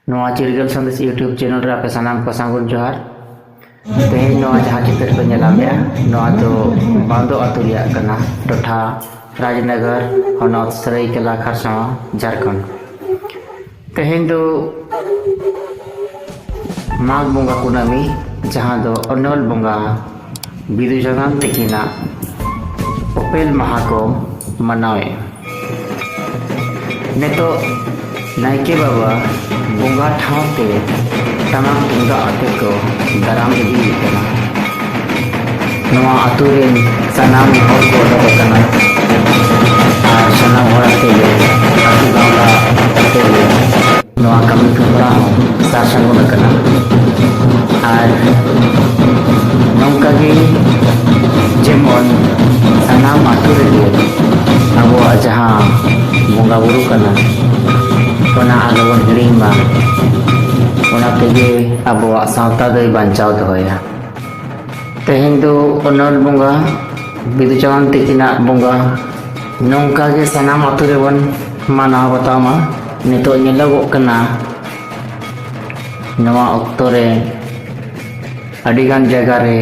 नवा चिरगल संदेश YouTube channel रे आपे सानाम को सांगुन जोहार तेज नवा जहां चित्र पे नेलामेया नवा दो बांदो अतु रिया कना टोठा राजनगर हनोत सरायकेला खरसावा झारखंड तेज दो माघ बंगा कुनामी जहां दो अनल बंगा बिदु जगन तकिना उपेल महा को मनावे नेतो नायके बाबा बंगा ठावते टमाक तुंगा आते को दाराम इदी कना नवा आतु रेन सनाम हर को दबकना आर सनाम होराते ले आतु गांवला आते ले नवा कमी कुमरा सासंगुन कना आर नौका गे जेमन सनाम आतु रे अबो जहां बंगा बुरु कना ओना आलोबन हिड़िंग मा ओना तेगे आबोआ सावता दई बांचाव दोया तेहें दो ओनल बंगा बिदु चौहान तकिना बंगा नौका गे सनाम अतु रे बन मानाव बतामा नितो नेलोगोग कना नवा अक्तो रे अडिगान जगह रे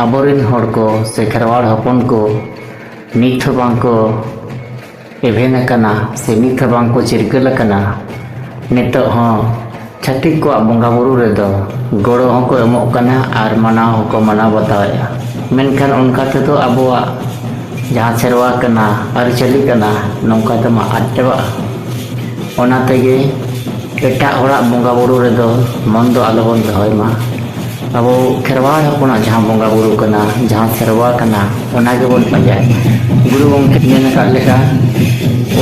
आबोरिन हड़ को से खेरवाड़ हपन को नित बांग को एभेन कना से नित बांग को चिरगल कना नितो हाँ छाटिक को बंगा बुरु रे दो गोड़ो हों को एमोग कना आर मनाव हों को मनाव बताया मेनखान उनका ते तो आबोआ जहाँ सेरवा कना अरिचली कना नौका तमा आटवा ओना तेगे एटा होड़ा बंगा बुरु रे दो मन दो आलोबन दोहय मा अबो खेरवाड़ हपना जहाँ बंगा बुरु कना जहाँ सेरवा कना ओना गे बोन पाजाय गुरु गंके मेन का लेका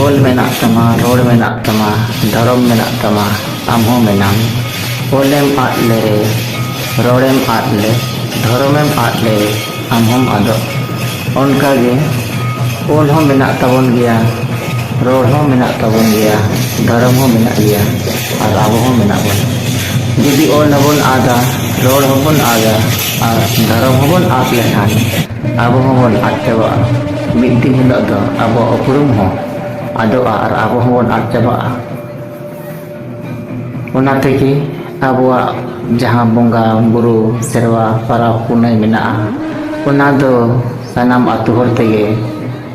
ओल मेना तमा रोड मेना तमा धर्म मेना तमा आमहो मेनाम ओलेम आद ले रे रोडेम आद ले धर्मेम आद ले आमहोम आदो उनका गे ओल हो मेना तबन गया रोड हो मेना तबन गया धर्म हो मेना गया और आबो हो मेना बन जुदी ओल नबन आदा रोड होबन आदा और धर्म होबन आद लेखान आबो होबन आटवा मिद दिन हिलो दो आबो उपरुम हो आदोआ और आबो होबन आद चबा ओना तेगे आबोआ जहां बंगा बुरु सेरवा पारा पुनय मेना ओना दो सनाम आतु हर तेगे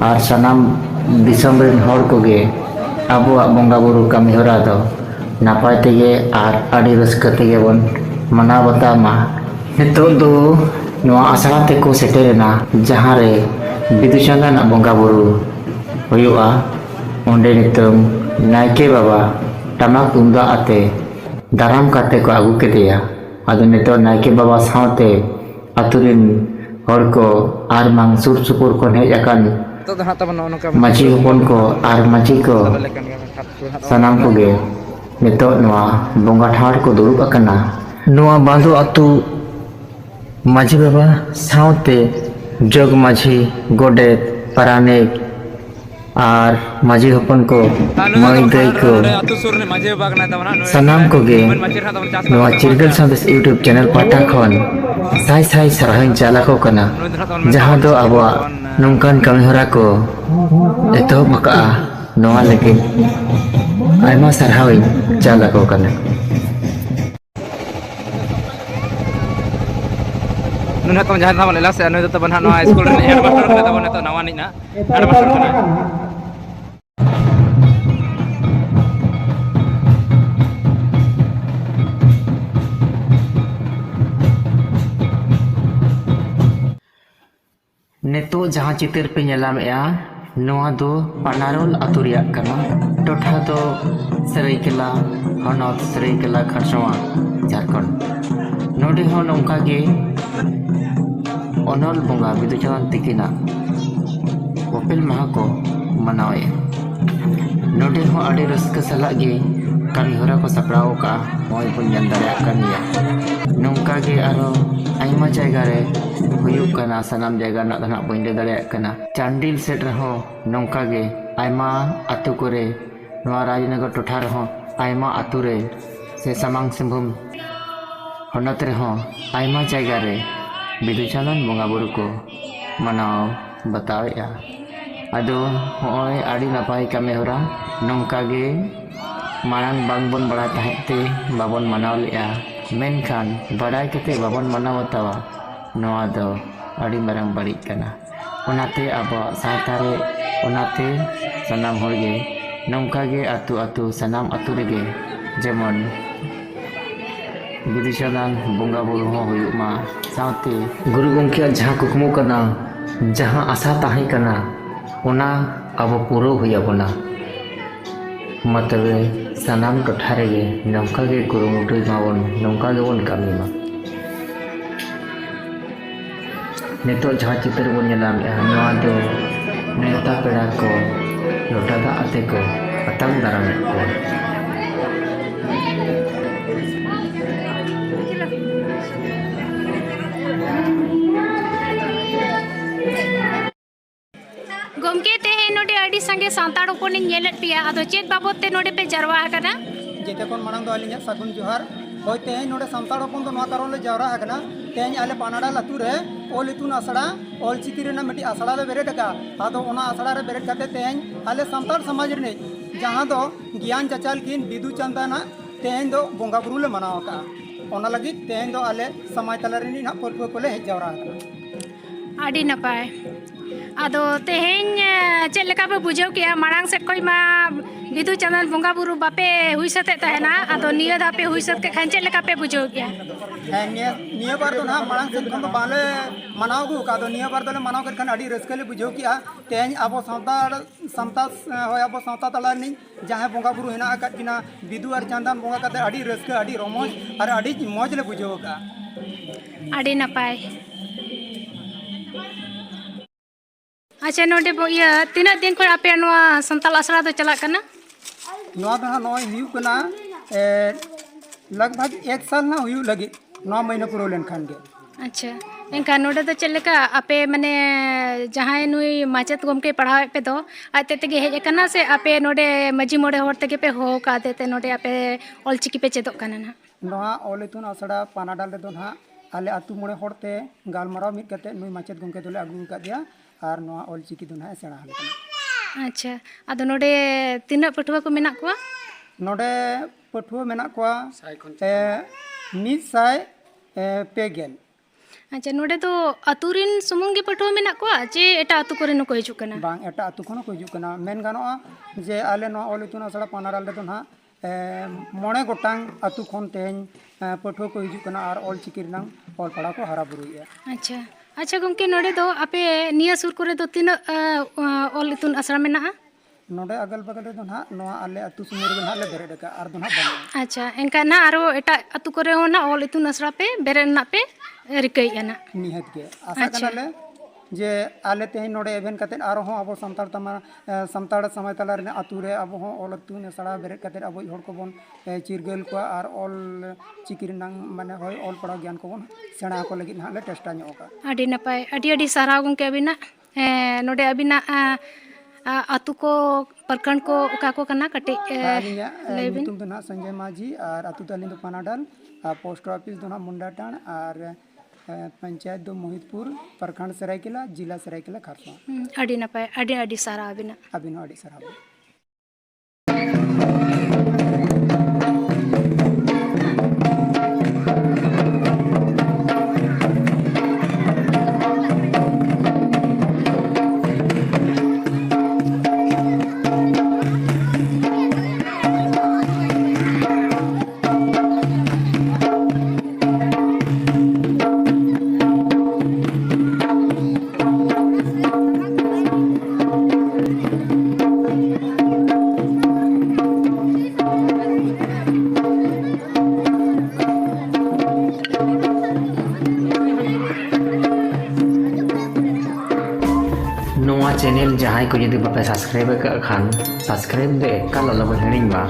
और सनाम दिसम रेन हर कोगे आबोआ बंगा बुरु कमी हरा दो नापाय तेगे और आड़ी रस्क तेगे बन मना बतामा नितो दो नवा आसरा तेको सेटेरेना जहां रे बिदु चंदन बंगा बुरु हुयुआ ओंडे नितम नायके बाबा टमाक तुंगा आते दाराम काते को आगू केदेया आदो नितो नायके बाबा सावते अतुरिन हड़ को आर मांग सुर सुपुर को हेज अकान माची हपन को आर माची को सनाम को गे नितो नवा बंगा ठाड़ को दुरुब अकना नवा बांधो अतु माची बाबा सावते जग माची गोडेत परानेक आर माजी हपन को मई दई को सनाम को गे नवा चिरगल संदेश यूट्यूब चैनल पाटा खन साई साई सरहन चाला को कना जहां दो आबोआ नौकान कमी हरा को एतो बका नवा लेकिन आयमा सरहाविन चाला को कना नुन हतम जहां थाम लेला से नुन तबन हां स्कूल रे हेड मास्टर कले तबन तो नवा निना हेड मास्टर कना नेतो जहां चित्र पे नेलामेया नवा दो पानारोल अतु रिया कना टोठा दो सरायकेला हनोत सरायकेला खरसावा झारखंड नोडे हो नौका गे ओनल बंगा बिदु चौहान तकिना उपेल महा को मनावे नोडे हो आड़ी रस्क सला गे कमी हरा को सपड़ाव का मोय बन जन दाड़ा कनिया नौका गे आरो आयमा जायगा रे हुयुक कना सनाम जायगा ना दना बइन दाड़ा कना चांडिल सेट रहो नौका गे आयमा अतु करे नवा राजनगर टोठा रहो आयमा अतु रे से समांग सिंभूम हनत रे हो आयमा जायगा रे बिदु चंदन बंगा बुरु को मनाव बतावेया आदो होय आड़ी नपाय कमी हरा नौका गे marang bangbon barai tahe te babon manau lea menkan barai kete babon manau tawa noa do adi marang barik kana onate abo sautare onate sanam horge nongka ge atu sanam atu rege jemon bidisadan bunga buru ho huyuk ma saute guru gongke jaha kukmu kana jaha asa tahe kana ona abo puro huyabona मतबे सानाम टोठारे गे नौका गे कुरुमुटुई माबन नौका गे बन कामी मा नितो जहाँ चित्र बन नेलाम नवा दो नेता पेड़ा को लोटा दा आते को अतंग दाराम को गोमके तेहे नोडे अडी संगे सांताड़ उपन नेलत पिया अदो चेक बाबत ते नोडे पे जरवा हकना जेते कोन मानंग दो अलिया सगुन जोहार होय तेहे नोडे सांताड़ उपन दो नवा कारण ले जावरा हकना तेहे आले पानाडा लातु रे ओल इतुन आसड़ा ओल चिकी रेना मिटी आसड़ा ले बेरेट का आदो ओना आसड़ा रे बेरेट काते तेहे आले सांताड़ समाज रे जहां दो ज्ञान चचाल किन बिदु चंदाना तेहे दो बोंगा बुरु ले मनाव का ओना लगी तेहे दो आले समाज तला रे ना परपो कोले हेज जावरा हकना अडी नपाय अदो तेहेन चेक लेका पे बुझाव किया मारांग से कोई मा बिदु चंदन बोंगा बुरु बापे हुई सते तहना अदो निया दा पे हुई सत के खान चेक लेका पे बुझाव किया निया बार तो ना मारांग से खन बाले मनाव गु का दो निया बार तो मनाव कर खान अडी रस्के ले बुझाव किया तेहेन आबो सावता होय आबो सावता तला नि जहां बोंगा बुरु हेना का किना बिदु और चंदन बोंगा काते अडी रस्के अडी रोमोज और अडी मौज ले बुझाव का अडी नपाय अच्छा नोडे ये तीन दिन को आपे नवा संताल आसरा तो चला करना नवा तो नॉय हुयु कना लगभग 1 साल ना हुयु लगी 9 महीना पुरो लेन खान गे अच्छा इनका नोडे तो चलेका आपे माने जहां नुई माचत गोमके पढ़ावे पे दो आते तेगे हेज कना से आपे नोडे मजी मोड़े होर तेगे पे हो का देते नोडे आपे ऑलचिकी पे चेदो कना ना नवा ओलेतुन आसड़ा पानाडाल रे दो ना आले अतु मोड़े होरते गालमाराव मिट कते नुई माचत गोमके दोले अगु का दिया और नवा ऑलचिकी दो ना सेणा हले कना अच्छा अदो नोडे तीन पठुआ को मेना को नोडे पठुआ मेना को मिस साय पेगेल अच्छा नोडे तो अतुरिन सुमुंगी पठुआ मेना को जे एटा अतु करे नो को हिजु कना बांग एटा अतु खनो को हिजु कना मेन गानोआ जे आले नवा ओलेतुन आसड़ा पानाडाल रे दो ना मोणे गोटांग अतु खन तेहेन पठुआ को हिजु कना और ऑलचिकी रनांग ऑल पढ़ा को हरा बुरुया अच्छा अच्छा गमके नोडे दो आपे निया सुर करे दो तीन ऑल इतुन आसरा मेना नोडे अगल बगल रे दो ना नवा आले अतु सुमुर गे ना ले बेरे डका और दो ना बन अच्छा इनका ना आरो एटा अतु करे हो ना ऑल इतुन आसरा पे बेरे ना पे रिकई ना निहत के आशा कनाले जे आले तेहे नोडे एवेन कते आरो हो अब संताड़ तमा संताड़ समय तला रे अतु रे अब हो ऑल अतु ने सड़ा बेरे कते अब होड़ को बन चिरगल को और ऑल चिकी रनांग माने होय ऑल पढ़ा ज्ञान को बन सेणा को लगी ना ले टेस्टा न्यो का अडी नपाय अडी सारा गमके अबिना नोडे अबिना अतु को प्रखंड को ओका को कना कटे लेबिन तुम तो ना संजय माझी और अतु तलिन तो पानाडाल पोस्ट ऑफिस दो ना मुंडाटाण और पंचायत दो मोहितपुर प्रखंड सरायकेला जिला सरायकेला खारसा अडी नपाय अडी सारा अबिना अबिनो अडी सारा चैनल जहां को जुदी बापे सब्सक्राइब का खान सब्सक्राइब दे एकाल अलबन हिड़िंग मा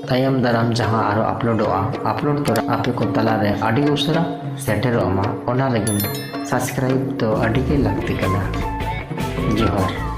तायम दाराम जहां आरो अपलोड तो आपे को तला रे आडी उसरा सेटेरो मा ओना लगिन सब्सक्राइब तो आडी के लगती कना जोहार।